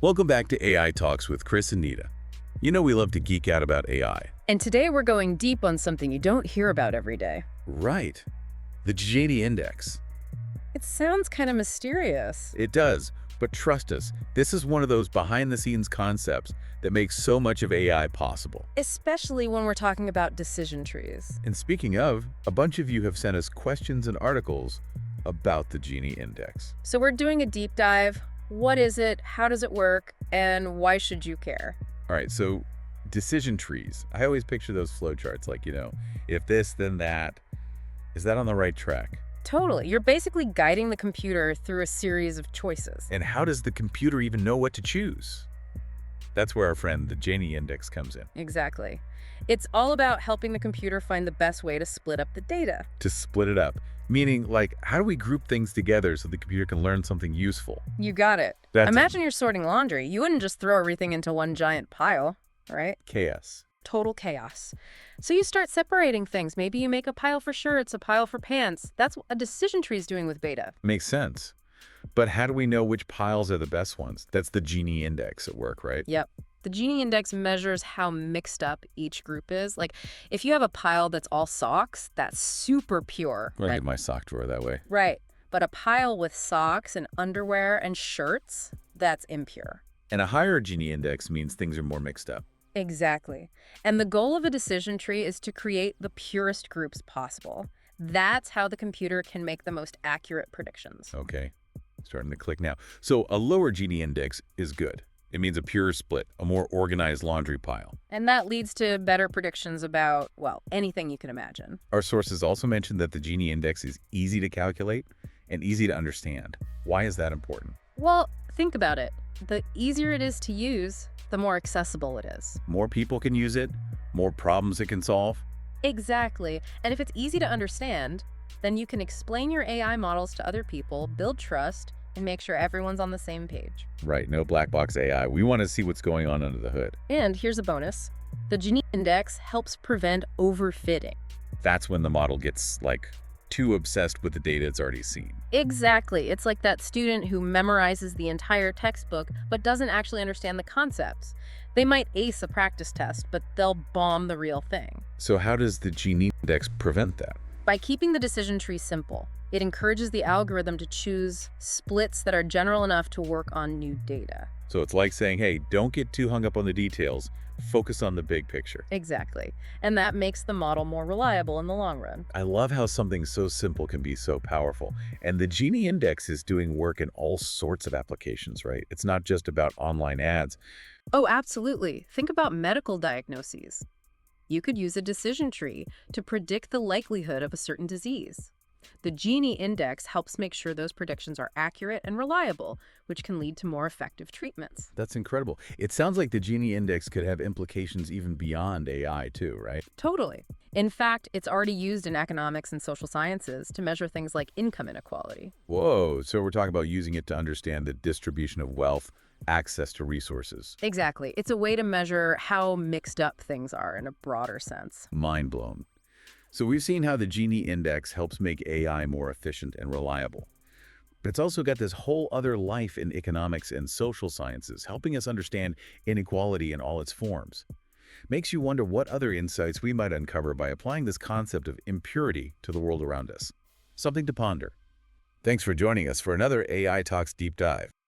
Welcome back to AI Talks with Chris and Nita. You know we love to geek out about AI. And today we're going deep on something you don't hear about every day. Right. The Gini Index. It sounds kind of mysterious. It does, but trust us, this is one of those behind-the-scenes concepts that makes so much of AI possible. Especially when we're talking about decision trees. And speaking of, a bunch of you have sent us questions and articles about the Gini Index. So we're doing a deep dive. What is it? How does it work? And why should you care? All right, so decision trees. I always picture those flowcharts like, if this, then that. Is that on the right track? Totally. You're basically guiding the computer through a series of choices. And how does the computer even know what to choose? That's where our friend, the Gini Index, comes in. Exactly. It's all about helping the computer find the best way to split up the data. To split it up. Meaning, like, how do we group things together so the computer can learn something useful? You got it. Imagine you're sorting laundry. You wouldn't just throw everything into one giant pile, right? Chaos. Total chaos. So you start separating things. Maybe you make a pile for shirts, a pile for pants. That's what a decision tree is doing with beta. Makes sense. But how do we know which piles are the best ones? That's the Gini Index at work, right? Yep. The Gini Index measures how mixed up each group is. Like, if you have a pile that's all socks, that's super pure. I get my sock drawer that way. Right. But a pile with socks and underwear and shirts, that's impure. And a higher Gini Index means things are more mixed up. Exactly. And the goal of a decision tree is to create the purest groups possible. That's how the computer can make the most accurate predictions. Okay. Starting to click now. So a lower Gini Index is good. It means a pure split, a more organized laundry pile. And that leads to better predictions about, well, anything you can imagine. Our sources also mentioned that the Gini Index is easy to calculate and easy to understand. Why is that important? Well, think about it. The easier it is to use, the more accessible it is. More people can use it, more problems it can solve. Exactly. And if it's easy to understand, then you can explain your AI models to other people, build trust, and make sure everyone's on the same page. Right, no black box AI. We want to see what's going on under the hood. And here's a bonus. The Gini Index helps prevent overfitting. That's when the model gets, too obsessed with the data it's already seen. Exactly. It's like that student who memorizes the entire textbook but doesn't actually understand the concepts. They might ace a practice test, but they'll bomb the real thing. So how does the Gini Index prevent that? By keeping the decision tree simple, it encourages the algorithm to choose splits that are general enough to work on new data. So it's like saying, hey, don't get too hung up on the details. Focus on the big picture. Exactly. And that makes the model more reliable in the long run. I love how something so simple can be so powerful. And the Gini Index is doing work in all sorts of applications, right? It's not just about online ads. Oh, absolutely. Think about medical diagnoses. You could use a decision tree to predict the likelihood of a certain disease. The Gini Index helps make sure those predictions are accurate and reliable, which can lead to more effective treatments. That's incredible. It sounds like the Gini Index could have implications even beyond AI too, right? Totally. In fact, it's already used in economics and social sciences to measure things like income inequality. Whoa, so we're talking about using it to understand the distribution of wealth, access to resources. Exactly. It's a way to measure how mixed up things are in a broader sense. Mind blown. So we've seen how the Gini Index helps make AI more efficient and reliable. But it's also got this whole other life in economics and social sciences, helping us understand inequality in all its forms. Makes you wonder what other insights we might uncover by applying this concept of impurity to the world around us. Something to ponder. Thanks for joining us for another AI Talks Deep Dive.